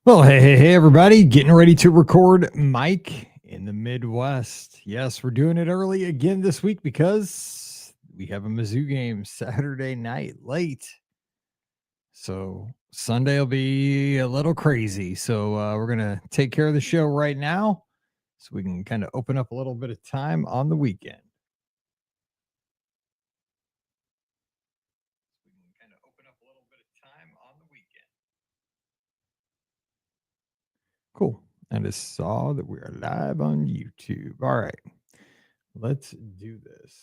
Well, hey, everybody, getting ready to record Mike in the Midwest. Yes, we're doing it early again this week because we have a Mizzou game Saturday night late. So Sunday will be a little crazy. So we're going to take care of the show right now so we can kind of open up a little bit of time on the weekend. Cool. I just saw that we are live on YouTube. All right. Let's do this.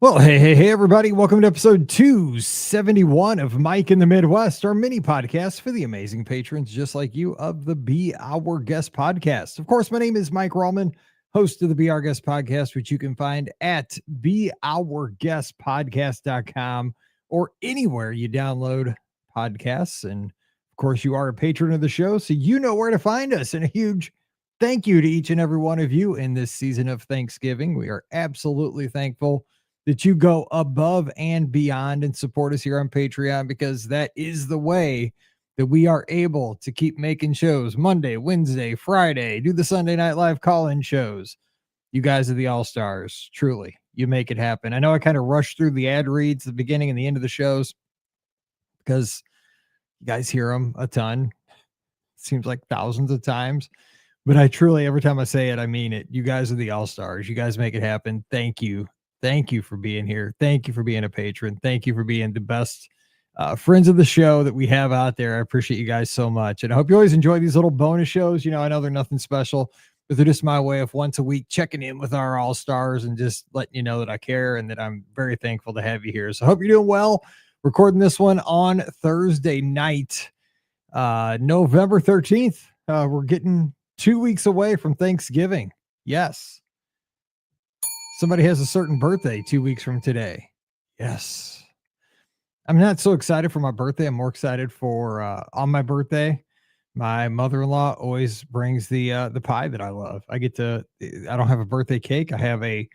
Well, hey, everybody. Welcome to episode 271 of Mike in the Midwest, our mini podcast for the amazing patrons just like you of the Be Our Guest podcast. Of course, my name is Mike Rallman, host of the Be Our Guest podcast, which you can find at beourguestpodcast.com or anywhere you download podcasts. And of course, you are a patron of the show, so you know where to find us. And a huge thank you to each and every one of you in this season of Thanksgiving. We are absolutely thankful that you go above and beyond and support us here on Patreon, because that is the way that we are able to keep making shows Monday, Wednesday, Friday, do the Sunday Night Live call-in shows. You guys are the all-stars. Truly, you make it happen. I know I kind of rushed through the ad reads at the beginning and the end of the shows because you guys hear them a ton. It seems like thousands of times. But I truly, every time I say it, I mean it. You guys are the all-stars. You guys make it happen. Thank you. Thank you for being here. Thank you for being a patron. Thank you for being the best friends of the show that we have out there. I appreciate you guys so much. And I hope you always enjoy these little bonus shows. You know, I know they're nothing special, but they're just my way of once a week checking in with our all-stars and just letting you know that I care and that I'm very thankful to have you here. So I hope you're doing well. Recording this one on Thursday night, November 13th. We're getting 2 weeks away from Thanksgiving. Yes. Somebody has a certain birthday 2 weeks from today. Yes. I'm not so excited for my birthday. I'm more excited for on my birthday. My mother-in-law always brings the pie that I love. I don't have a birthday cake. I have a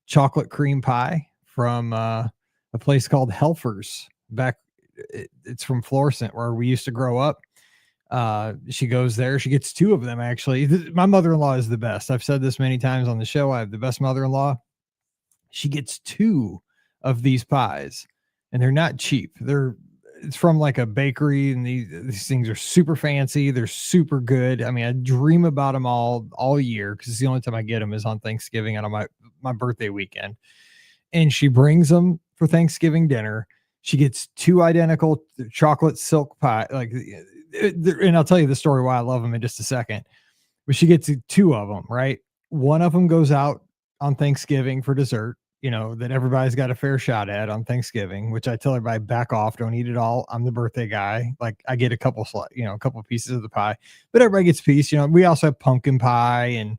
chocolate cream pie from a place called Helfer's. It's from Florissant, where we used to grow up. She goes there. She gets 2 of them, actually. My mother-in-law is the best. I've said this many times on the show. I have the best mother-in-law. She gets 2 of these pies, and they're not cheap. It's from like a bakery, and these things are super fancy. They're super good. I mean, I dream about them all year because it's the only time I get them is on Thanksgiving and on my birthday weekend. And she brings them for Thanksgiving dinner. She gets 2 identical chocolate silk pie, and I'll tell you the story why I love them in just a second. But she gets 2 of them, right? One of them goes out on Thanksgiving for dessert, that everybody's got a fair shot at on Thanksgiving, which I tell everybody, back off, don't eat it all. I'm the birthday guy. Like, I get a couple pieces of the pie, but everybody gets a piece. We also have pumpkin pie, and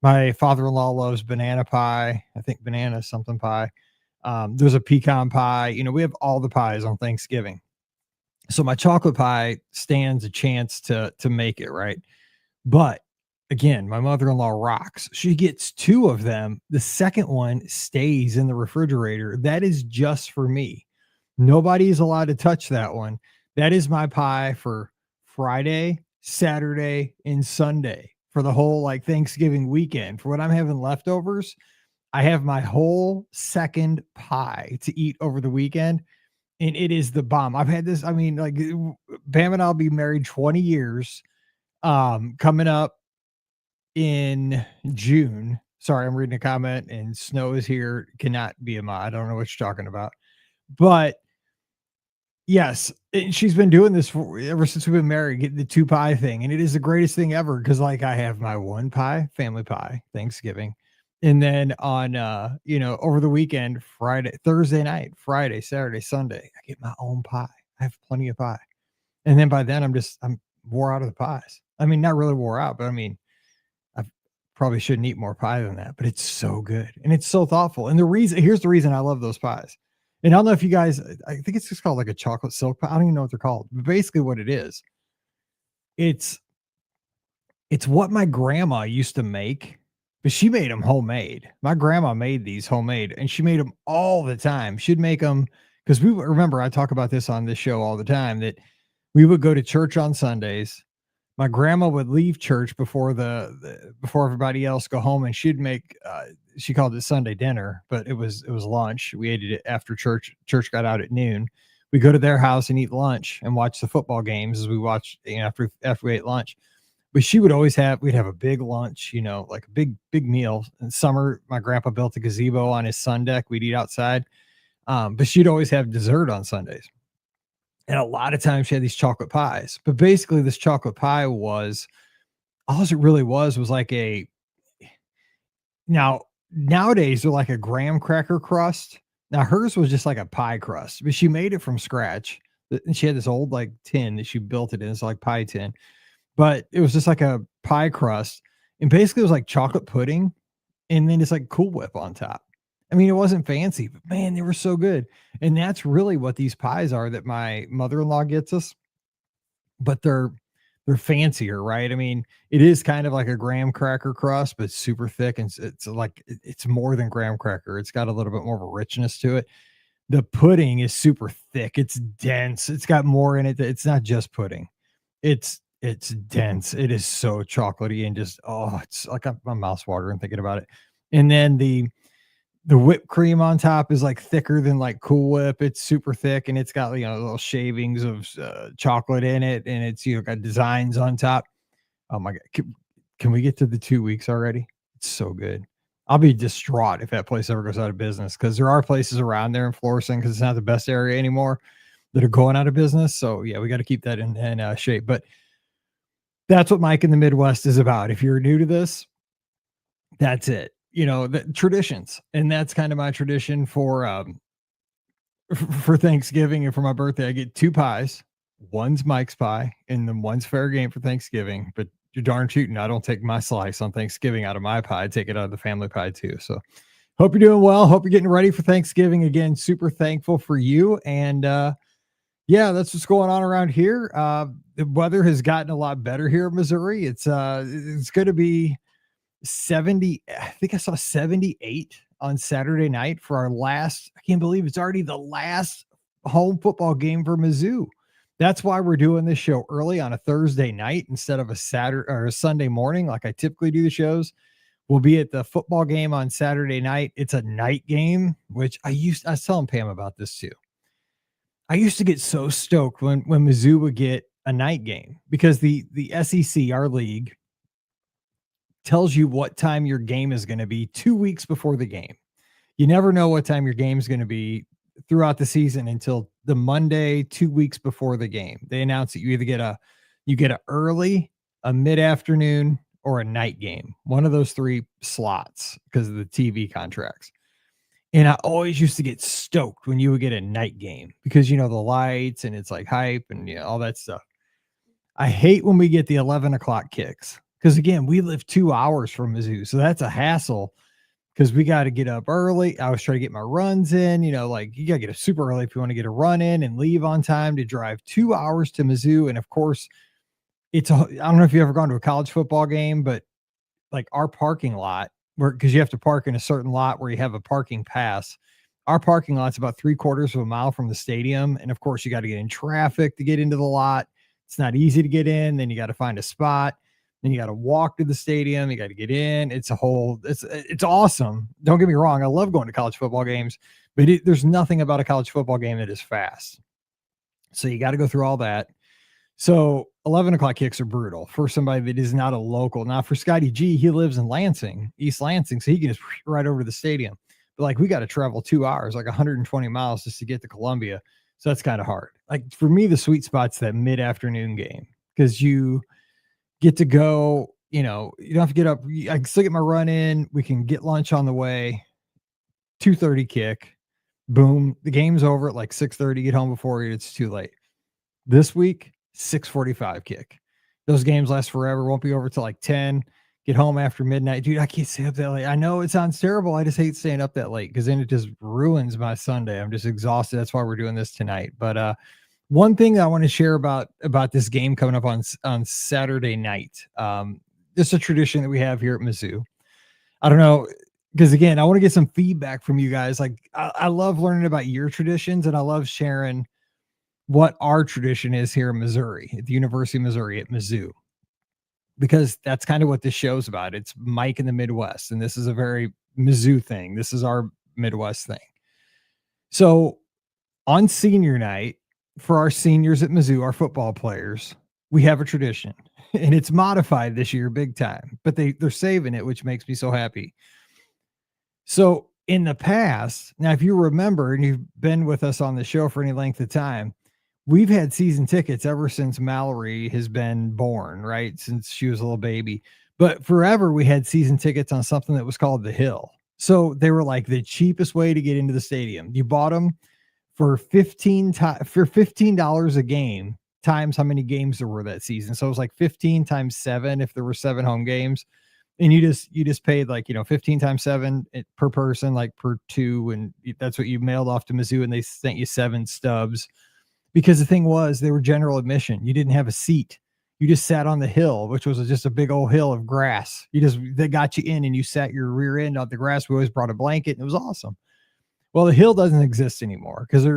my father-in-law loves banana pie. I think banana something pie. There's a pecan pie. We have all the pies on Thanksgiving. So my chocolate pie stands a chance to make it, right? But again, my mother-in-law rocks. She gets 2 of them. The second one stays in the refrigerator. That is just for me. Nobody is allowed to touch that one. That is my pie for Friday, Saturday, and Sunday for the whole Thanksgiving weekend. For when I'm having leftovers, I have my whole second pie to eat over the weekend. And it is the bomb. I've had this. I mean, Bam and I'll be married 20 years. Coming up in June. Sorry, I'm reading a comment, and snow is here. Cannot be a mod. I don't know what you're talking about. But yes, she's been doing this ever since we've been married, getting the 2 pie thing. And it is the greatest thing ever because I have my 1 pie, family pie, Thanksgiving. And then on, over the weekend, Thursday night, Friday, Saturday, Sunday, I get my own pie. I have plenty of pie. And then by then I'm wore out of the pies. I mean, not really wore out, but I mean, I probably shouldn't eat more pie than that, but it's so good and it's so thoughtful. And here's the reason I love those pies. And I don't know if you guys, I think it's just called like a chocolate silk pie. I don't even know what they're called, but basically what it is, it's It's what my grandma used to make, but she made them homemade. My grandma made these homemade, and she made them all the time. She'd make them because remember, I talk about this on this show all the time, that we would go to church on Sundays. My grandma would leave church before before everybody else go home, and she'd make she called it Sunday dinner, but it was lunch. We ate it after church. Church got out at noon. We go to their house and eat lunch and watch the football games as we watch, after we ate lunch. But she would always we'd have a big lunch, like a big meal. In summer, my grandpa built a gazebo on his sun deck. We'd eat outside. But she'd always have dessert on Sundays. And a lot of times she had these chocolate pies. But basically, this chocolate pie was all it really was like nowadays they're like a graham cracker crust. Now hers was just like a pie crust, but she made it from scratch. And she had this old like tin that she built it in. It's like pie tin, but it was just like a pie crust. And basically it was like chocolate pudding and then it's like Cool Whip on top. I mean, it wasn't fancy, but man, they were so good. And that's really what these pies are that my mother-in-law gets us, but they're fancier, right? I mean, it is kind of like a graham cracker crust, but super thick. And it's like, it's more than graham cracker. It's got a little bit more of a richness to it. The pudding is super thick. It's dense. It's got more in it. It's not just pudding. It's dense. It is so chocolatey and just, it's like my mouth's watering thinking about it. And then the whipped cream on top is like thicker than like Cool Whip. It's super thick and it's got, little shavings of chocolate in it. And it's, got designs on top. Oh my God. Can we get to the 2 weeks already? It's so good. I'll be distraught if that place ever goes out of business, because there are places around there in Florissant, because it's not the best area anymore, that are going out of business. So yeah, we got to keep that in shape. But that's what Mike in the Midwest is about. If you're new to this, that's it. The traditions. And that's kind of my tradition for Thanksgiving and for my birthday. I get 2 pies. One's Mike's pie and then one's fair game for Thanksgiving. But you're darn shooting, I don't take my slice on Thanksgiving out of my pie. I take it out of the family pie too. So hope you're doing well. Hope you're getting ready for Thanksgiving. Again, super thankful for you. And yeah, that's what's going on around here. The weather has gotten a lot better here in Missouri. It's going to be 70. I think I saw 78 on Saturday night for our last. I can't believe it's already the last home football game for Mizzou. That's why we're doing this show early on a Thursday night instead of a Saturday or a Sunday morning like I typically do the shows. We'll be at the football game on Saturday night. It's a night game, which I was telling Pam about this too. I used to get so stoked when Mizzou would get a night game, because the SEC, our league, tells you what time your game is going to be 2 weeks before the game. You never know what time your game is going to be throughout the season until the Monday 2 weeks before the game. They announce that you either get a early, a mid-afternoon, or a night game. One of those 3 slots because of the TV contracts. And I always used to get stoked when you would get a night game because, the lights and it's like hype and all that stuff. I hate when we get the 11 o'clock kicks because, again, we live 2 hours from Mizzou. So that's a hassle because we got to get up early. I was trying to get my runs in, like you got to get up super early if you want to get a run in and leave on time to drive 2 hours to Mizzou. And of course, I don't know if you've ever gone to a college football game, but like our parking lot, because you have to park in a certain lot where you have a parking pass. Our parking lot's about 3/4 of a mile from the stadium. And of course, you got to get in traffic to get into the lot. It's not easy to get in. Then you got to find a spot. Then you got to walk to the stadium. You got to get in. It's awesome. Don't get me wrong. I love going to college football games, but there's nothing about a college football game that is fast. So you got to go through all that. So 11 o'clock kicks are brutal for somebody that is not a local. Now for Scotty G, he lives in Lansing, East Lansing, so he can just right over to the stadium. But like we got to travel 2 hours, like 120 miles just to get to Columbia. So that's kind of hard. Like for me, the sweet spot's that mid-afternoon game because you get to go, you don't have to get up. I can still get my run in. We can get lunch on the way. 2:30 kick. Boom. The game's over at like 6:30. Get home before it's too late. This week, 6:45 kick. Those games last forever. Won't be over till like 10. Get home after midnight. Dude, I can't stay up that late. I know it sounds terrible. I just hate staying up that late because then it just ruins my Sunday. I'm just exhausted. That's why we're doing this tonight. But one thing that I want to share about this game coming up on Saturday night. It's a tradition that we have here at Mizzou. I don't know, because again, I want to get some feedback from you guys. Like, I love learning about your traditions, and I love sharing what our tradition is here in Missouri, at the University of Missouri at Mizzou, because that's kind of what this show's about. It's Mike in the Midwest, and this is a very Mizzou thing. This is our Midwest thing. So on senior night, for our seniors at Mizzou, our football players, we have a tradition, and it's modified this year big time, but they're saving it, which makes me so happy. So in the past, now, if you remember, and you've been with us on the show for any length of time, we've had season tickets ever since Mallory has been born, right? Since she was a little baby. But forever we had season tickets on something that was called the Hill. So they were like the cheapest way to get into the stadium. You bought them for $15 a game times how many games there were that season. So it was like 15 times 7 if there were 7 home games. And you just paid, like, 15 times 7 per person, like per 2, and that's what you mailed off to Mizzou, and they sent you 7 stubs. Because the thing was, they were general admission. You didn't have a seat. You just sat on the hill, which was just a big old hill of grass. They got you in, and you sat your rear end on the grass. We always brought a blanket, and it was awesome. Well, the hill doesn't exist anymore because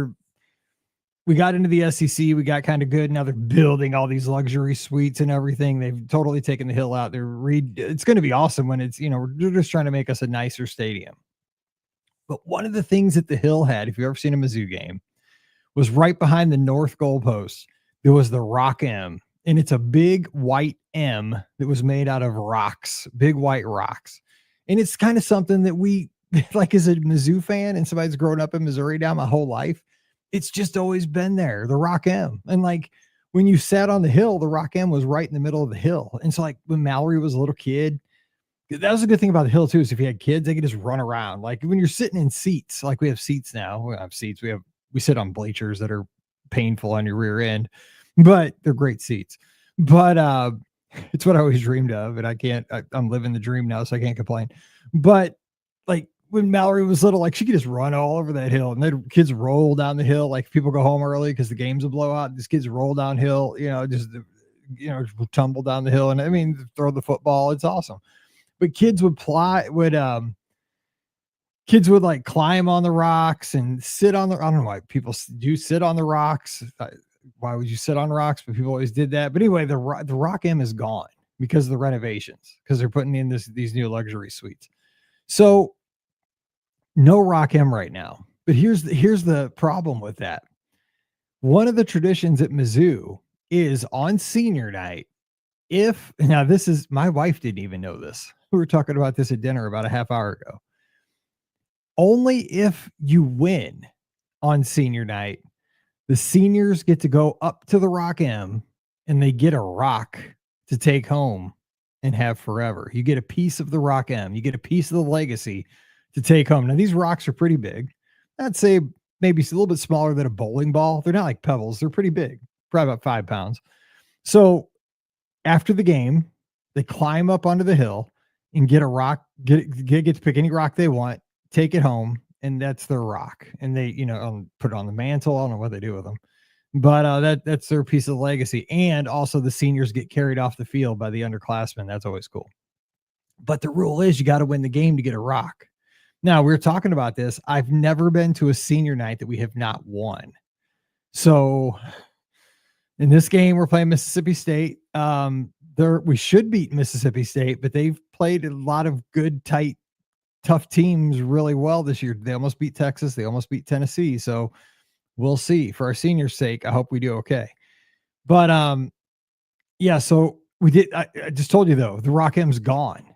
we got into the SEC. We got kind of good. Now they're building all these luxury suites and everything. They've totally taken the hill out. It's going to be awesome when it's, they're just trying to make us a nicer stadium. But one of the things that the hill had, if you've ever seen a Mizzou game, was right behind the north goalpost. There was the Rock M, and it's a big white M that was made out of rocks, big white rocks. And it's kind of something that we, like, as a Mizzou fan and somebody's grown up in Missouri now my whole life, it's just always been there, the Rock M. And like, when you sat on the hill, the Rock M was right in the middle of the hill. And so, like, when Mallory was a little kid, that was a good thing about the hill too, is if you had kids, they could just run around. Like, when you're sitting in seats, like we have seats now, we don't have seats. We sit on bleachers that are painful on your rear end, but they're great seats. But it's what I always dreamed of, and I'm living the dream now, so I can't complain. But like, when Mallory was little, like, she could just run all over that hill, and then kids roll down the hill. Like, people go home early because the game's a blowout. These kids roll downhill, just tumble down the hill, and I mean, throw the football. It's awesome. But kids would like climb on the rocks and sit on I don't know why people do sit on the rocks. Why would you sit on rocks? But people always did that. But anyway, the Rock M is gone because of the renovations, because they're putting in these new luxury suites. So no Rock M right now. But here's the problem with that. One of the traditions at Mizzou is on senior night. My wife didn't even know this. We were talking about this at dinner about a half hour ago. Only if you win on senior night, the seniors get to go up to the Rock M, and they get a rock to take home and have forever. You get a piece of the Rock M. You get a piece of the legacy to take home. Now, these rocks are pretty big. I'd say maybe a little bit smaller than a bowling ball. They're not like pebbles. They're pretty big, probably about 5 pounds. So after the game, they climb up onto the hill and get a rock, get to pick any rock they want, take it home, and that's their rock. And they, put it on the mantle. I don't know what they do with them, but that's their piece of the legacy. And also the seniors get carried off the field by the underclassmen. That's always cool. But the rule is you got to win the game to get a rock. Now, we were talking about this. I've never been to a senior night that we have not won. So in this game, we're playing Mississippi State. We should beat Mississippi State, but they've played a lot of good, tight, tough teams really well this year. They almost beat Texas. They almost beat Tennessee. So we'll see. For our seniors' sake, I hope we do okay. But yeah, so we did. I just told you, though, the Rock M's gone.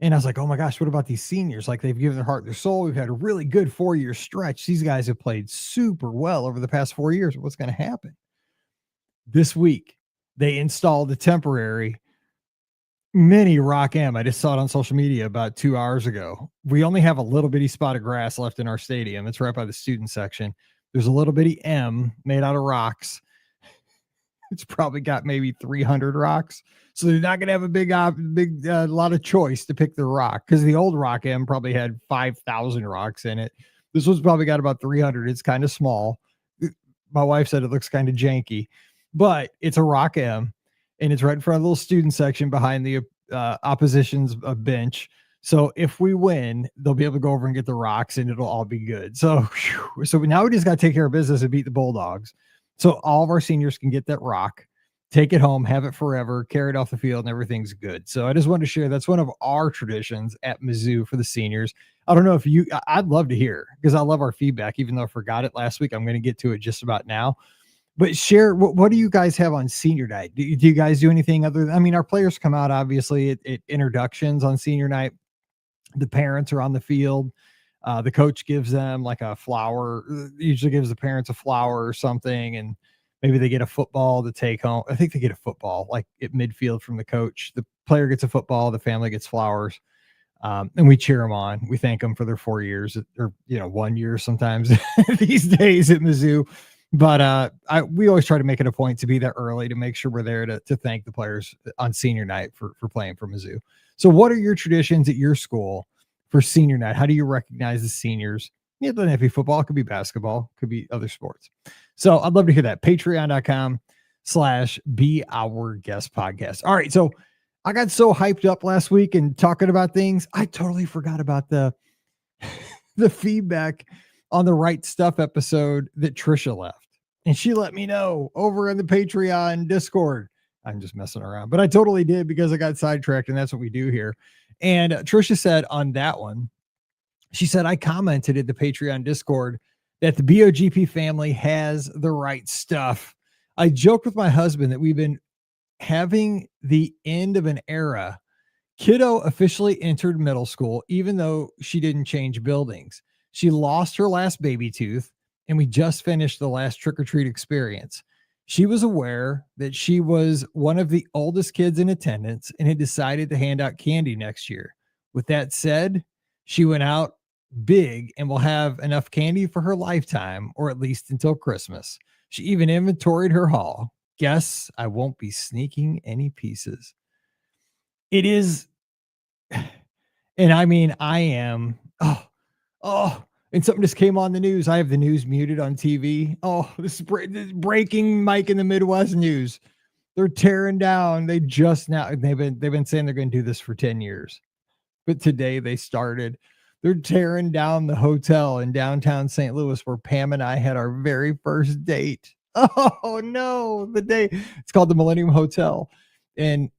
And I was like, oh my gosh, what about these seniors? Like, they've given their heart, their soul. We've had a really good 4-year stretch. These guys have played super well over the past 4 years. What's going to happen? This week, they installed a temporary mini Rock M. I just saw it on social media about 2 hours ago. We only have a little bitty spot of grass left in our stadium. It's right by the student section. There's a little bitty M made out of rocks. It's probably got maybe 300 rocks. So they're not going to have a big lot of choice to pick their rock, because the old Rock M probably had 5,000 rocks in it. This one's probably got about 300. It's kind of small. My wife said it looks kind of janky, but it's a Rock M, and it's right in front of the little student section behind the opposition's bench. So if we win, they'll be able to go over and get the rocks and it'll all be good. So, so now we just got to take care of business and beat the Bulldogs. So all of our seniors can get that rock, take it home, have it forever, carry it off the field, and everything's good. So I just wanted to share that's one of our traditions at Mizzou for the seniors. I don't know if I'd love to hear because I love our feedback, even though I forgot it last week. I'm going to get to it just about now. But share, what do you guys have on senior night? Do you guys do anything other than, I mean, our players come out obviously at introductions on senior night. The parents are on the field. The coach gives them like a flower, usually gives the parents a flower or something. And maybe they get a football to take home. I think they get a football like at midfield from the coach. The player gets a football, the family gets flowers. And we cheer them on. We thank them for their 4 years or, 1 year sometimes these days at Mizzou. But we always try to make it a point to be there early to make sure we're there to thank the players on senior night for playing for Mizzou. So what are your traditions at your school for senior night? How do you recognize the seniors? It doesn't have to be football. It could be basketball. It could be other sports. So I'd love to hear that. Patreon.com/Be Our Guest Podcast. All right. So I got so hyped up last week and talking about things. I totally forgot about the feedback on the Right Stuff episode that Trisha left. And she let me know over in the Patreon Discord. I'm just messing around, but I totally did because I got sidetracked, and that's what we do here. And Trisha said on that one, she said, I commented at the Patreon Discord that the BOGP family has the right stuff. I joked with my husband that we've been having the end of an era. Kiddo officially entered middle school, even though she didn't change buildings. She lost her last baby tooth, and we just finished the last trick-or-treat experience. She was aware that she was one of the oldest kids in attendance and had decided to hand out candy next year. With that said, she went out big and will have enough candy for her lifetime, or at least until Christmas. She even inventoried her haul. Guess I won't be sneaking any pieces. It is, and I mean, I am, and something just came on the news. I have the news muted on TV. Oh, this is breaking Mike in the Midwest news. They're tearing down. They've been saying they're going to do this for 10 years. But today they started. They're tearing down the hotel in downtown St. Louis where Pam and I had our very first date. Oh no, it's called the Millennium Hotel. And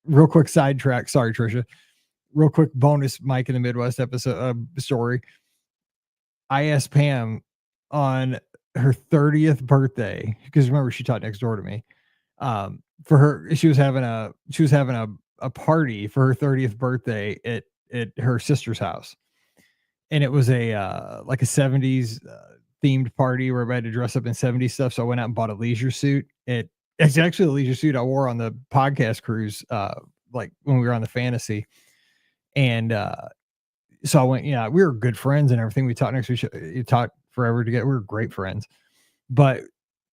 real quick sidetrack. Sorry, Trisha. Real quick bonus Mike in the Midwest episode story. I asked Pam on her 30th birthday, because remember she taught next door to me. For her, she was having a party for her 30th birthday at her sister's house. And it was like a 70s themed party where everybody had to dress up in 70s stuff. So I went out and bought a leisure suit. It's actually a leisure suit I wore on the podcast cruise, like when we were on the Fantasy. And so I went, we were good friends and everything. We taught you taught forever together. We were great friends. But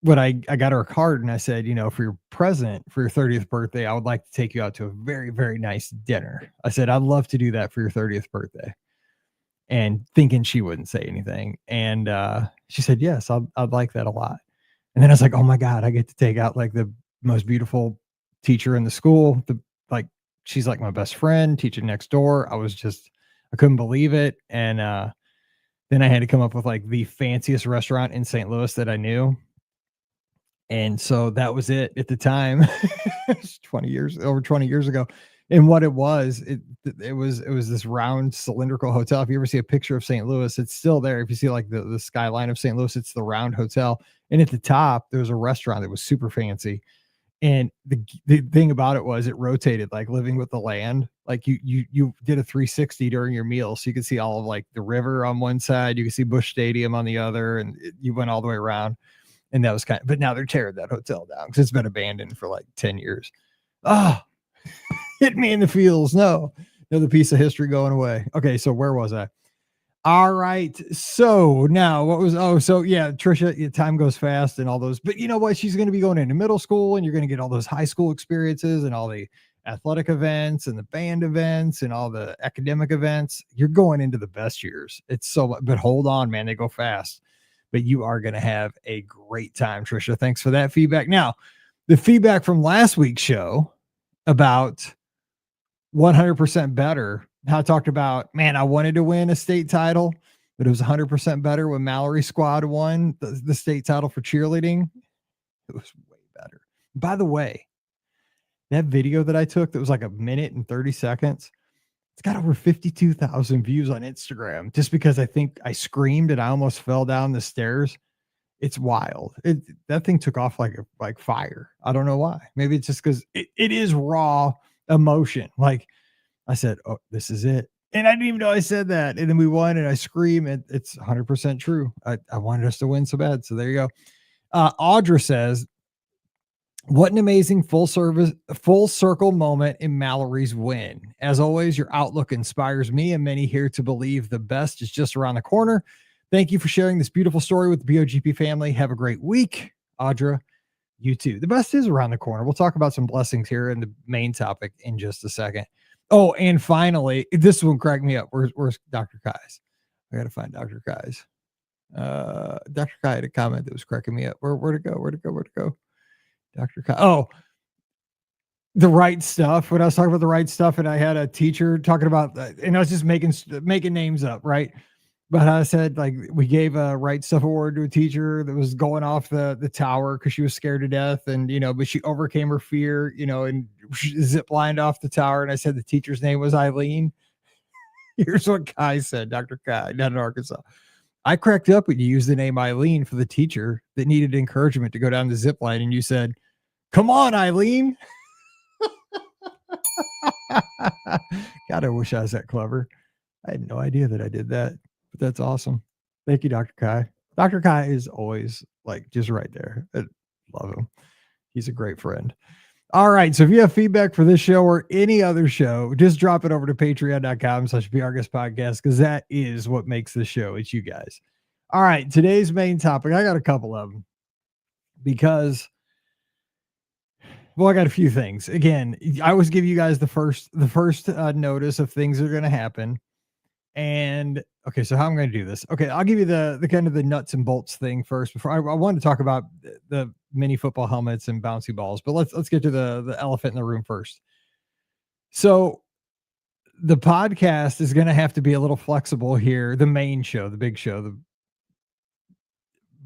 what I got her a card and I said, for your present for your 30th birthday, I would like to take you out to a very, very nice dinner. I said, I'd love to do that for your 30th birthday. And thinking she wouldn't say anything. And she said, yes, I'd like that a lot. And then I was like, oh my God, I get to take out like the most beautiful teacher in the school. She's like my best friend teaching next door. I couldn't believe it. And then I had to come up with like the fanciest restaurant in St. Louis that I knew. And so that was it at the time. It's over 20 years ago. And what it was this round cylindrical hotel. If you ever see a picture of St. Louis, it's still there. If you see like the skyline of St. Louis, it's the round hotel. And at the top, there was a restaurant that was super fancy. And the thing about it was it rotated like Living with the Land. Like you did a 360 during your meal. So you could see all of like the river on one side, you could see Busch Stadium on the other, and you went all the way around. And that was but now they're tearing that hotel down because it's been abandoned for like 10 years. Oh, hit me in the feels. No, another piece of history going away. Okay. So where was I? All right. So now Trisha, time goes fast and all those, but you know what? She's going to be going into middle school and you're going to get all those high school experiences and all the athletic events and the band events and all the academic events. You're going into the best years. But hold on, man, they go fast, but you are going to have a great time. Trisha, thanks for that feedback. Now, the feedback from last week's show about 100% better. How I talked about, man, I wanted to win a state title, but it was 100% better when Mallory squad won the state title for cheerleading. It was way better. By the way, that video that I took that was like a minute and 30 seconds, it's got over 52,000 views on Instagram just because I think I screamed and I almost fell down the stairs. It's wild. That thing took off like fire. I don't know why. Maybe it's just because it is raw emotion. Like I said, oh, this is it. And I didn't even know I said that. And then we won and I scream. And it's 100% true. I wanted us to win so bad. So there you go. Audra says, what an amazing full circle moment in Mallory's win. As always, your outlook inspires me and many here to believe the best is just around the corner. Thank you for sharing this beautiful story with the BOGP family. Have a great week. Audra, you too. The best is around the corner. We'll talk about some blessings here in the main topic in just a second. Oh, and finally, this one cracked me up. Where's Dr. Kai's? I got to find Dr. Kai's. Dr. Kai had a comment that was cracking me up. Where'd it go? Dr. Kai. Oh, the right stuff. When I was talking about the right stuff, and I had a teacher talking about that, and I was just making names up, right? But I said, like, we gave a right stuff award to a teacher that was going off the tower because she was scared to death, and but she overcame her fear, and zip lined off the tower. And I said the teacher's name was Eileen. Here's what Kai said, Dr. Kai, not in Arkansas. I cracked up when you used the name Eileen for the teacher that needed encouragement to go down the zip line, and you said, "Come on, Eileen." God, I wish I was that clever. I had no idea that I did that, but that's awesome. Thank you, Dr. Kai. Dr. Kai is always like just right there. I love him. He's a great friend. All right. So if you have feedback for this show or any other show, just drop it over to patreon.com/BRGuestPodcast because that is what makes the show. It's you guys. All right. Today's main topic. I got a couple of them because, well, I got a few things. Again, I always give you guys the first notice of things that are going to happen. And okay, so how I'm going to do this? Okay, I'll give you the kind of the nuts and bolts thing first. Before I wanted to talk about the mini football helmets and bouncy balls, but let's get to the elephant in the room first. So the podcast is going to have to be a little flexible here. The main show, the big show, the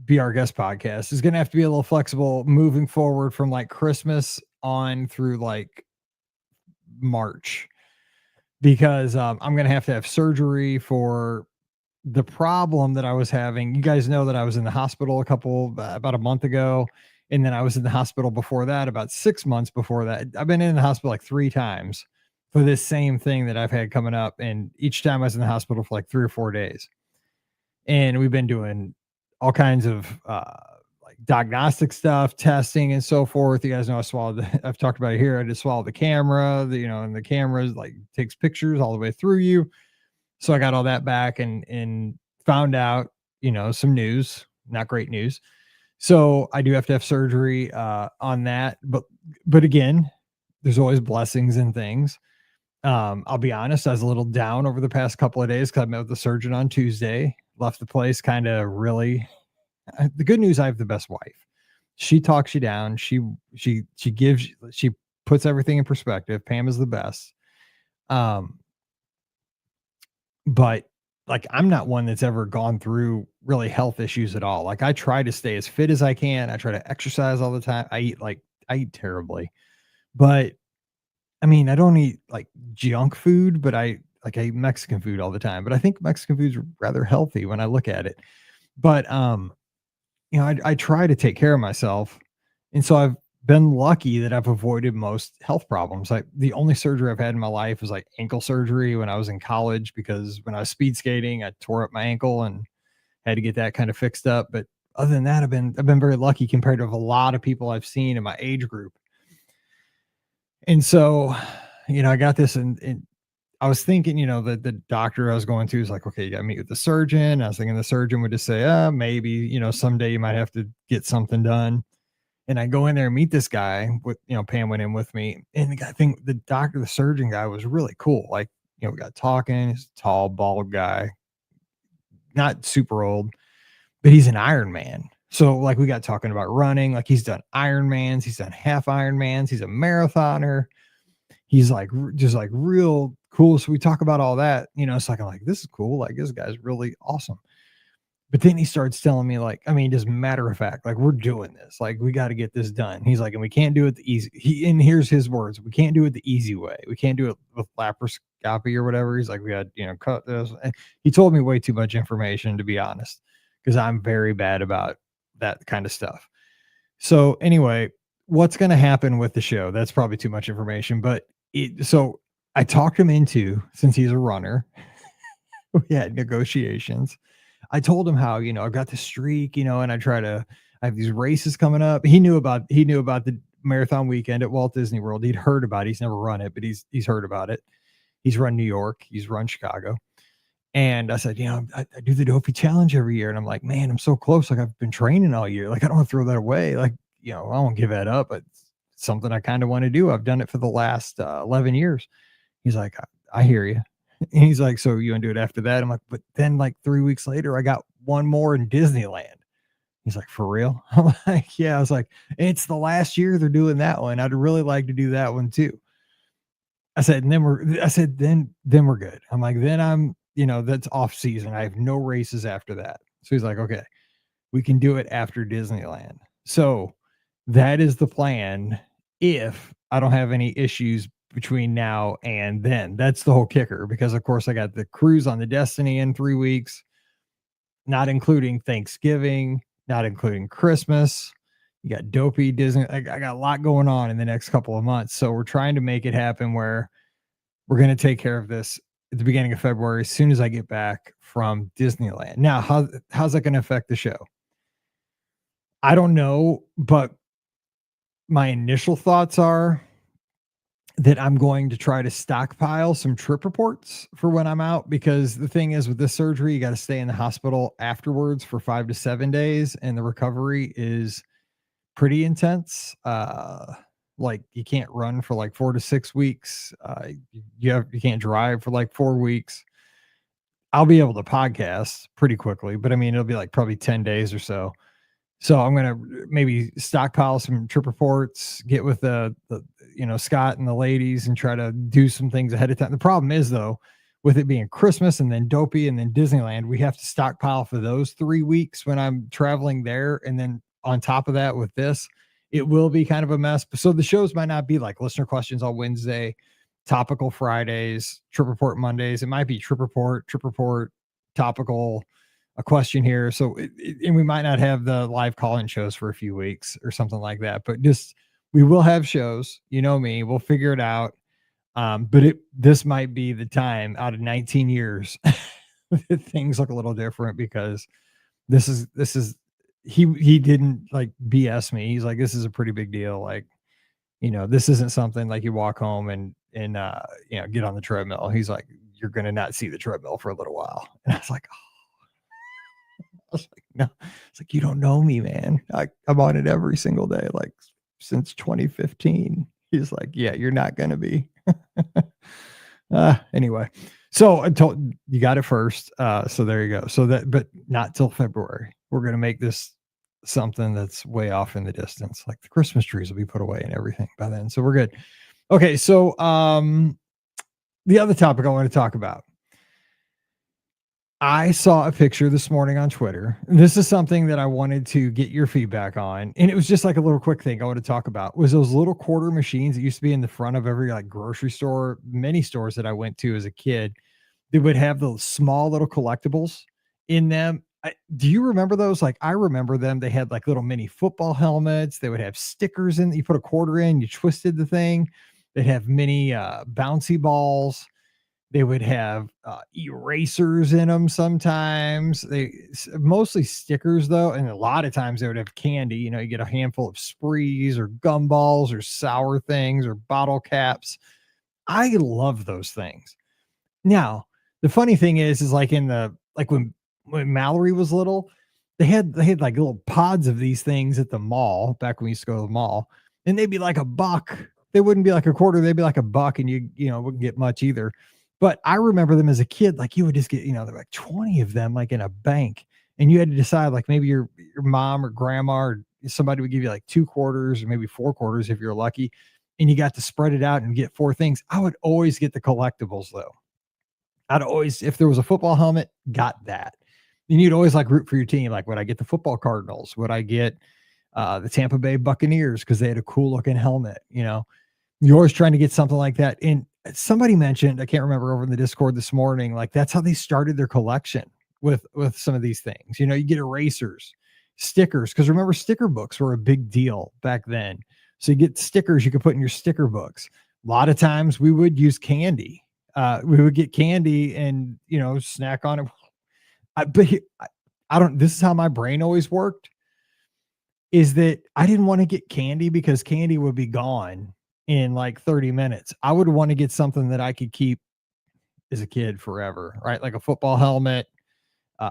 Be Our Guest podcast is going to have to be a little flexible moving forward from like Christmas on through like March. Because I'm going to have surgery for the problem that I was having. You guys know that I was in the hospital about a month ago. And then I was in the hospital before that, about 6 months before that. I've been in the hospital like 3 times for this same thing that I've had coming up. And each time I was in the hospital for like 3 or 4 days. And we've been doing all kinds of like diagnostic stuff, testing and so forth. You guys know I've talked about it here. I just swallowed the camera, and the camera like takes pictures all the way through you. So I got all that back and found out, some news, not great news. So I do have to have surgery on that. But again, there's always blessings and things. I'll be honest, I was a little down over the past couple of days because I met with the surgeon on Tuesday, left the place kind of really. The good news, I have the best wife. She talks you down. She puts everything in perspective. Pam is the best. But like, I'm not one that's ever gone through really health issues at all. Like I try to stay as fit as I can. I try to exercise all the time. I eat terribly, but I mean, I don't eat like junk food, but I eat Mexican food all the time, but I think Mexican food's rather healthy when I look at it. But, I try to take care of myself. And so I've been lucky that I've avoided most health problems. Like the only surgery I've had in my life was like ankle surgery when I was in college, because when I was speed skating, I tore up my ankle and had to get that kind of fixed up. But other than that, I've been very lucky compared to a lot of people I've seen in my age group. And so, I got this and I was thinking, that the doctor I was going to is like, okay, you got to meet with the surgeon. I was thinking the surgeon would just say, maybe, someday you might have to get something done. And I go in there and meet this guy with, Pam went in with me. And I think the surgeon guy was really cool. Like, we got talking. He's a tall, bald guy, not super old, but he's an Ironman. So like we got talking about running, like he's done Ironmans, he's done half Ironmans, he's a marathoner. he's like just like real cool. So we talk about all that, it's like I'm like, this is cool. Like this guy's really awesome. But then he starts telling me, like, I mean, just matter of fact, like, we're doing this. Like, we got to get this done. He's like, and we can't do it the easy. And here's his words: we can't do it the easy way. We can't do it with laparoscopy or whatever. He's like, we had, cut this. And he told me way too much information, to be honest, because I'm very bad about that kind of stuff. So anyway, what's going to happen with the show? That's probably too much information, but so I talked him into, since he's a runner, we had negotiations. I told him how, I've got this streak, and I have these races coming up. He knew about the marathon weekend at Walt Disney World. He'd heard about it. He's never run it, but he's heard about it. He's run New York, he's run Chicago. And I said, I do the Dopey Challenge every year. And I'm like, man, I'm so close. Like, I've been training all year. Like, I don't want to throw that away. Like, I won't give that up. But it's something I kind of want to do. I've done it for the last 11 years. He's like, I hear you. And he's like, so you want to do it after that? I'm like, but then like 3 weeks later, I got one more in Disneyland. He's like, for real? I'm like, yeah. I was like, it's the last year they're doing that one. I'd really like to do that one too. I said, then we're good. I'm like, then I'm, that's off season. I have no races after that. So he's like, okay, we can do it after Disneyland. So that is the plan. If I don't have any issues between now and then, that's the whole kicker, because of course I got the cruise on the Destiny in 3 weeks, not including Thanksgiving, not including Christmas. You got Dopey Disney. I got a lot going on in the next couple of months. So we're trying to make it happen where we're going to take care of this at the beginning of February, as soon as I get back from Disneyland. Now, how's that going to affect the show? I don't know, but my initial thoughts are that I'm going to try to stockpile some trip reports for when I'm out, because the thing is, with this surgery, you got to stay in the hospital afterwards for 5 to 7 days, and the recovery is pretty intense. Like, you can't run for like 4 to 6 weeks. You can't drive for like 4 weeks. I'll be able to podcast pretty quickly, but I mean, it'll be like probably 10 days or so. So I'm going to maybe stockpile some trip reports, get with the Scott and the ladies, and try to do some things ahead of time. The problem is, though, with it being Christmas and then Dopey and then Disneyland, we have to stockpile for those 3 weeks when I'm traveling there. And then on top of that, with this, it will be kind of a mess. So the shows might not be like listener questions on Wednesday, topical Fridays, trip report Mondays. It might be trip report, topical, a question here. So, and we might not have the live call-in shows for a few weeks or something like that, but just, we will have shows, me, we'll figure it out. But this might be the time out of 19 years that things look a little different, because this is, he didn't like BS me. He's like, this is a pretty big deal. Like, this isn't something like you walk home and get on the treadmill. He's like, you're going to not see the treadmill for a little while. And I was like, I was like, no. It's like, you don't know me, man. I'm on it every single day, like since 2015. He's like, yeah, you're not going to be. Anyway, so I told you, got it first. So there you go. So but not till February. We're going to make this something that's way off in the distance. Like, the Christmas trees will be put away and everything by then. So we're good. Okay. So, the other topic I want to talk about, I saw a picture this morning on Twitter. This is something that I wanted to get your feedback on. And it was just like a little quick thing I want to talk about, was those little quarter machines that used to be in the front of every like grocery store, many stores that I went to as a kid. They would have those small little collectibles in them. Do you remember those? Like, I remember them. They had like little mini football helmets. They would have stickers in. You put a quarter in, you twisted the thing. They'd have mini bouncy balls. They would have erasers in them sometimes. They mostly stickers, though, and a lot of times they would have candy. You get a handful of sprees or gumballs or sour things or bottle caps. I love those things. Now, the funny thing is like when Mallory was little, they had like little pods of these things at the mall back when we used to go to the mall, and they'd be like $1. They wouldn't be like a quarter. They'd be like $1, and you wouldn't get much either. But I remember them as a kid, like you would just get, there were like 20 of them, like in a bank, and you had to decide, like maybe your mom or grandma or somebody would give you like 2 quarters or maybe 4 quarters if you're lucky. and you got to spread it out and get 4 things. I would always get the collectibles though. I'd always, if there was a football helmet, got that. And you'd always like root for your team. Like, would I get the football Cardinals? Would I get the Tampa Bay Buccaneers because they had a cool looking helmet? You know, you're always trying to get something like that. And somebody mentioned, I can't remember, over in the Discord this morning, like that's how they started their collection with some of these things. You know, you get erasers, stickers, because remember, sticker books were a big deal back then. So you get stickers you could put in your sticker books. A lot of times we would use candy. We would get candy and, you know, snack on it. I don't, this is how my brain always worked, is that I didn't want to get candy because candy would be gone in like 30 minutes. I would want to get something that I could keep as a kid forever, right? Like a football helmet,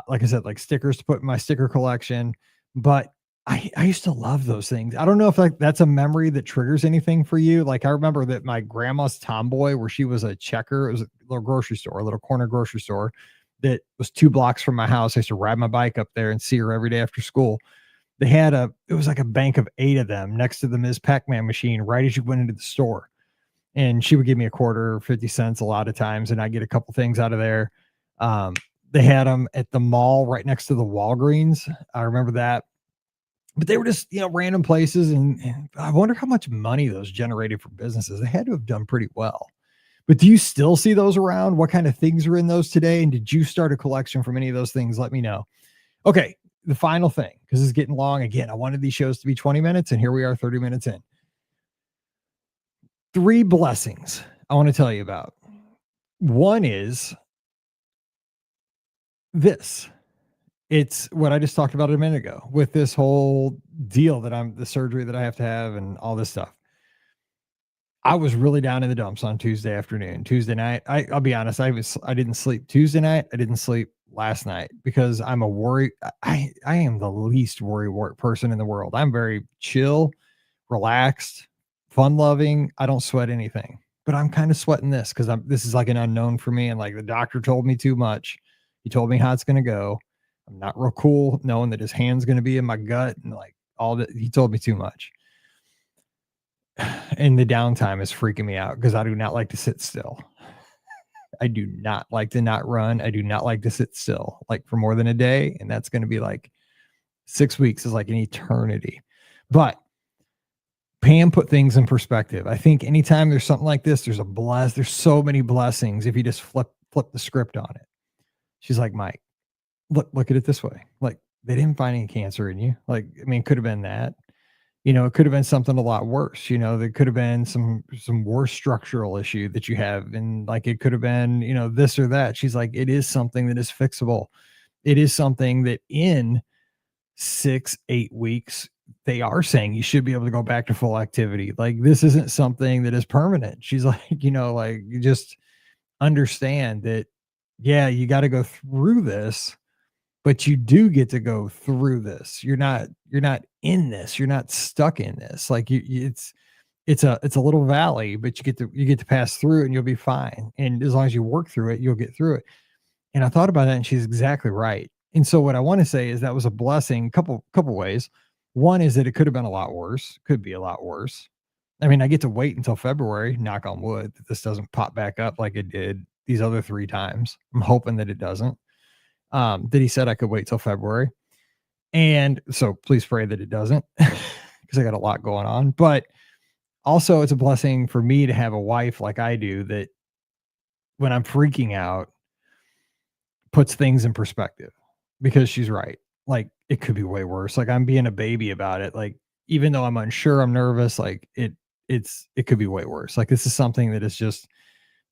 like I said, like stickers to put in my sticker collection. But I used to love those things. I don't know if like that's a memory that triggers anything for you. Like I remember that my grandma's Tomboy, where she was a checker, it was a little grocery store, a little corner grocery store that was 2 blocks from my house. I used to ride my bike up there and see her every day after school. They had it was like a bank of 8 of them next to the Ms. Pac-Man machine right as you went into the store. And she would give me a quarter or 50 cents a lot of times, and I get a couple things out of there. They had them at the mall right next to the Walgreens. I remember that. But they were just, you know, random places. And I wonder how much money those generated for businesses. They had to have done pretty well. But do you still see those around? What kind of things are in those today? And did you start a collection from any of those things? Let me know. Okay, the final thing, because it's getting long. Again, I wanted these shows to be 20 minutes, and here we are 30 minutes in. 3 blessings I want to tell you about. One is this. It's what I just talked about a minute ago with this whole deal that the surgery that I have to have and all this stuff. I was really down in the dumps on Tuesday afternoon. Tuesday night, I'll be honest, I didn't sleep Tuesday night. I didn't sleep last night because I'm a worry. I am the least worry person in the world. I'm very chill, relaxed, fun loving. I don't sweat anything, but I'm kind of sweating this because this is like an unknown for me. And like the doctor told me too much. He told me how it's going to go. I'm not real cool knowing that his hand's going to be in my gut and like all that. He told me too much. And the downtime is freaking me out because I do not like to sit still. I do not like to not run. I do not like to sit still like for more than a day. And that's going to be like 6 weeks is like an eternity. But Pam put things in perspective. I think anytime there's something like this, there's so many blessings if you just flip the script on it. She's like, Mike, look at it this way. Like they didn't find any cancer in you. Like, I mean, it could have been that. You know, it could have been something a lot worse. You know, there could have been some worse structural issue that you have. And like, it could have been, you know, this or that. She's like, it is something that is fixable. It is something that in 6-8 weeks, they are saying you should be able to go back to full activity. Like this isn't something that is permanent. She's like, you know, like you just understand that, yeah, you got to go through this, but you do get to go through this. You're not in this. You're not stuck in this. Like it's a little valley, but you get to pass through and you'll be fine. And as long as you work through it, you'll get through it. And I thought about that and she's exactly right. And so what I want to say is that was a blessing, couple ways. One is that it could have been a lot worse, could be a lot worse. I mean, I get to wait until February, knock on wood, that this doesn't pop back up like it did these other 3 times. I'm hoping that it doesn't. That he said I could wait till February. And so please pray that it doesn't because I got a lot going on. But also it's a blessing for me to have a wife like I do that when I'm freaking out puts things in perspective because she's right. Like it could be way worse. Like I'm being a baby about it. Like even though I'm unsure, I'm nervous, like it could be way worse. Like this is something that is just,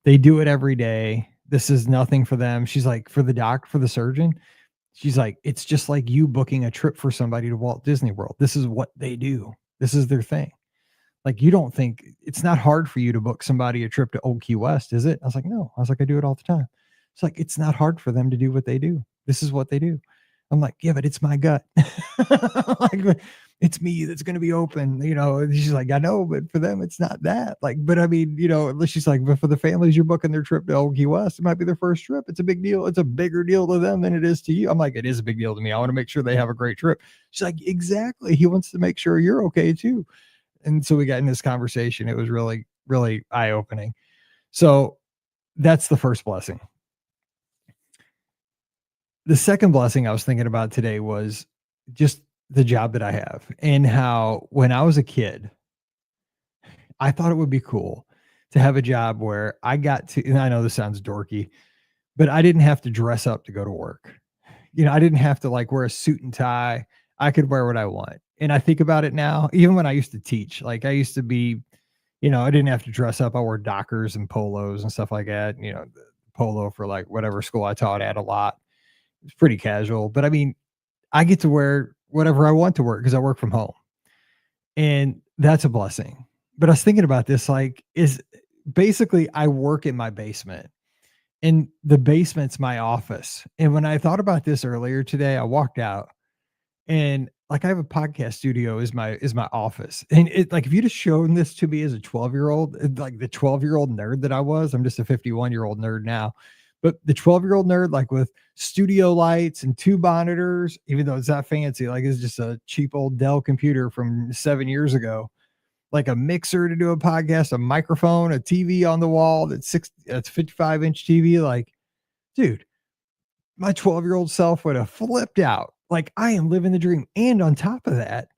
they do it every day. This is nothing for them. She's like, for the surgeon, she's like, it's just like you booking a trip for somebody to Walt Disney World. This is what they do. This is their thing. Like, you don't think it's not hard for you to book somebody a trip to Old Key West, is it? I was like, no. I was like, I do it all the time. It's like, it's not hard for them to do what they do. This is what they do. I'm like, yeah, but it's my gut. Like, it's me that's going to be open, you know. And she's like, I know, but for them, it's not that. Like, but I mean, you know, she's like, but for the families, you're booking their trip to Old Key West. It might be their first trip. It's a big deal. It's a bigger deal to them than it is to you. I'm like, it is a big deal to me. I want to make sure they have a great trip. She's like, exactly. He wants to make sure you're okay too. And so we got in this conversation. It was really, really eye opening. So that's the first blessing. The second blessing I was thinking about today was just the job that I have and how when I was a kid, I thought it would be cool to have a job where I got to, and I know this sounds dorky, but I didn't have to dress up to go to work. I didn't have to like wear a suit and tie. I could wear what I want. And I think about it now, even when I used to teach, like I used to be, I didn't have to dress up. I wore Dockers and polos and stuff like that. The polo for like whatever school I taught at a lot. It's pretty casual, but I mean, I get to wear whatever I want to wear because I work from home. And that's a blessing. But I was thinking about this, like, is basically I work in my basement and the basement's my office. And when I thought about this earlier today, I walked out and like I have a podcast studio is my office. And it like if you'd have shown this to me as a 12-year-old, like the 12-year-old nerd that I was, I'm just a 51-year-old nerd now. But the 12-year-old nerd, like with studio lights and two monitors, even though it's not fancy, like it's just a cheap old Dell computer from 7 years ago, like a mixer to do a podcast, a microphone, a TV on the wall that's 55-inch TV. Like, dude, my 12-year-old self would have flipped out. Like, I am living the dream. And on top of that,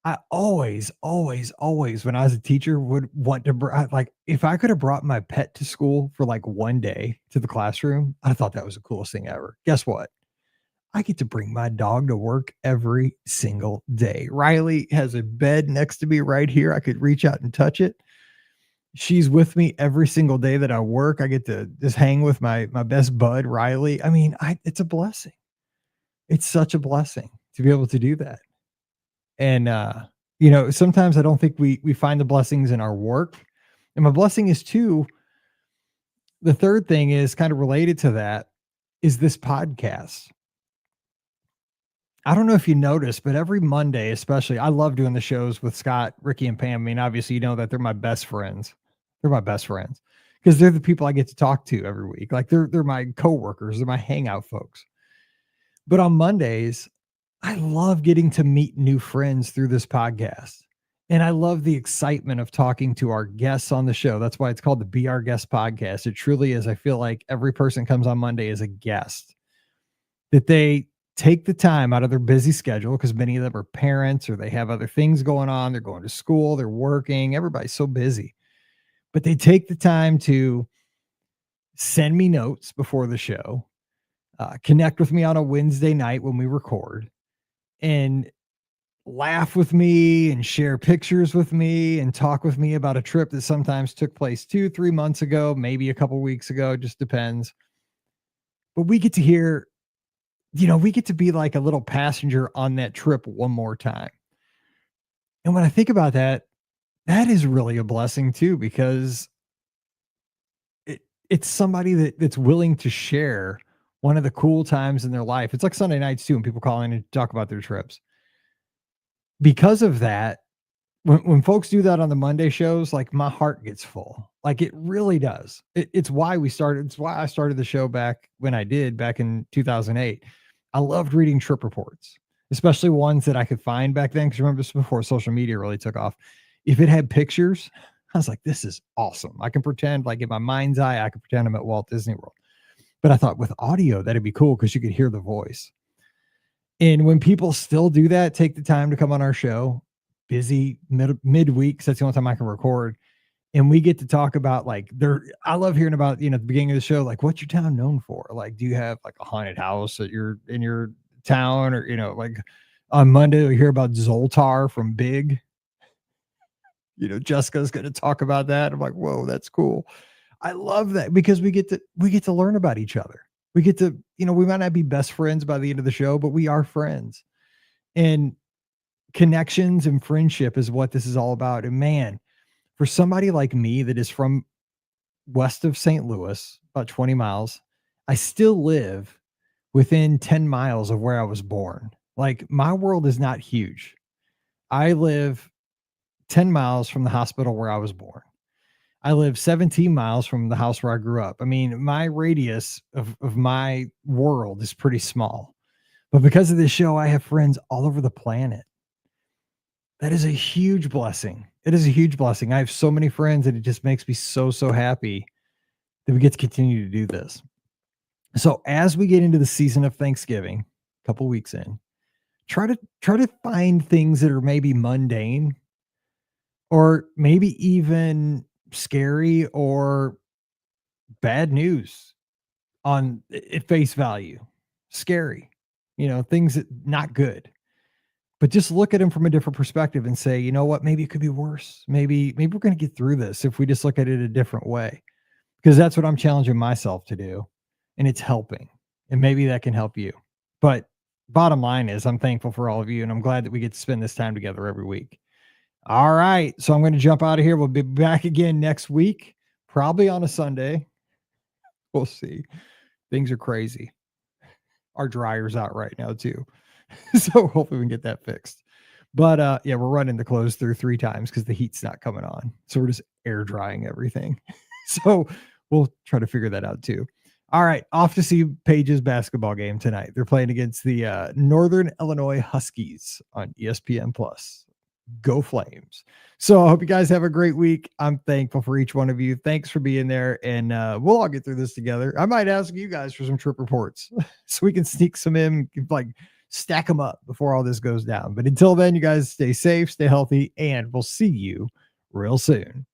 I always, always, always, when I was a teacher, would want to like if I could have brought my pet to school for like one day to the classroom, I thought that was the coolest thing ever. Guess what? I get to bring my dog to work every single day. Riley has a bed next to me right here. I could reach out and touch it. She's with me every single day that I work. I get to just hang with my best bud, Riley. I mean, it's a blessing. It's such a blessing to be able to do that. And sometimes I don't think we find the blessings in our work. And my blessing is too, the third thing is kind of related to that is this podcast. I don't know if you noticed, but every Monday, especially, I love doing the shows with Scott, Ricky, and Pam. I mean, obviously, you know that they're my best friends. They're my best friends because they're the people I get to talk to every week. Like they're my coworkers, they're my hangout folks. But on Mondays, I love getting to meet new friends through this podcast. And I love the excitement of talking to our guests on the show. That's why it's called the Be Our Guest podcast. It truly is. I feel like every person comes on Monday as a guest, that they take the time out of their busy schedule because many of them are parents or they have other things going on. They're going to school, they're working. Everybody's so busy, but they take the time to send me notes before the show, connect with me on a Wednesday night when we record, and laugh with me and share pictures with me and talk with me about a trip that sometimes took place 2-3 months ago, maybe a couple weeks ago, just depends. But we get to hear, we get to be like a little passenger on that trip one more time. And when I think about that, that is really a blessing too, because it's somebody that's willing to share one of the cool times in their life. It's like Sunday nights too, when people call in and talk about their trips. Because of that, when folks do that on the Monday shows, like my heart gets full. Like it really does. It's why we started. It's why I started the show back when I did back in 2008. I loved reading trip reports, especially ones that I could find back then. Because remember, this was before social media really took off. If it had pictures, I was like, this is awesome. I can pretend like in my mind's eye, I could pretend I'm at Walt Disney World. But I thought with audio, that'd be cool because you could hear the voice. And when people still do that, take the time to come on our show, busy midweek, that's the only time I can record. And we get to talk about like I love hearing about, at the beginning of the show, like what's your town known for? Like, do you have like a haunted house in your town? Or, like on Monday, we hear about Zoltar from Big. Jessica's going to talk about that. I'm like, whoa, that's cool. I love that because we get to learn about each other. We get to, we might not be best friends by the end of the show, but we are friends. And connections and friendship is what this is all about. And man, for somebody like me that is from west of St. Louis, about 20 miles, I still live within 10 miles of where I was born. Like my world is not huge. I live 10 miles from the hospital where I was born. I live 17 miles from the house where I grew up. I mean, my radius of my world is pretty small. But because of this show, I have friends all over the planet. That is a huge blessing. It is a huge blessing. I have so many friends, and it just makes me so, so happy that we get to continue to do this. So as we get into the season of Thanksgiving, a couple weeks in, try to find things that are maybe mundane or maybe even scary or bad news on at face value. Scary. Things that not good. But just look at them from a different perspective and say, you know what, maybe it could be worse. Maybe we're going to get through this if we just look at it a different way. Because that's what I'm challenging myself to do. And it's helping. And maybe that can help you. But bottom line is I'm thankful for all of you and I'm glad that we get to spend this time together every week. All right. So I'm going to jump out of here. We'll be back again next week, probably on a Sunday. We'll see. Things are crazy. Our dryer's out right now too. So hopefully we can get that fixed. But yeah, we're running the clothes through 3 times because the heat's not coming on. So we're just air drying everything. So we'll try to figure that out too. All right, off to see Paige's basketball game tonight. They're playing against the Northern Illinois Huskies on ESPN Plus. Go Flames. So I hope you guys have a great week. I'm thankful for each one of you. Thanks for being there. And we'll all get through this together. I might ask you guys for some trip reports so we can sneak some in, like stack them up before all this goes down. But until then, you guys stay safe, stay healthy, and we'll see you real soon.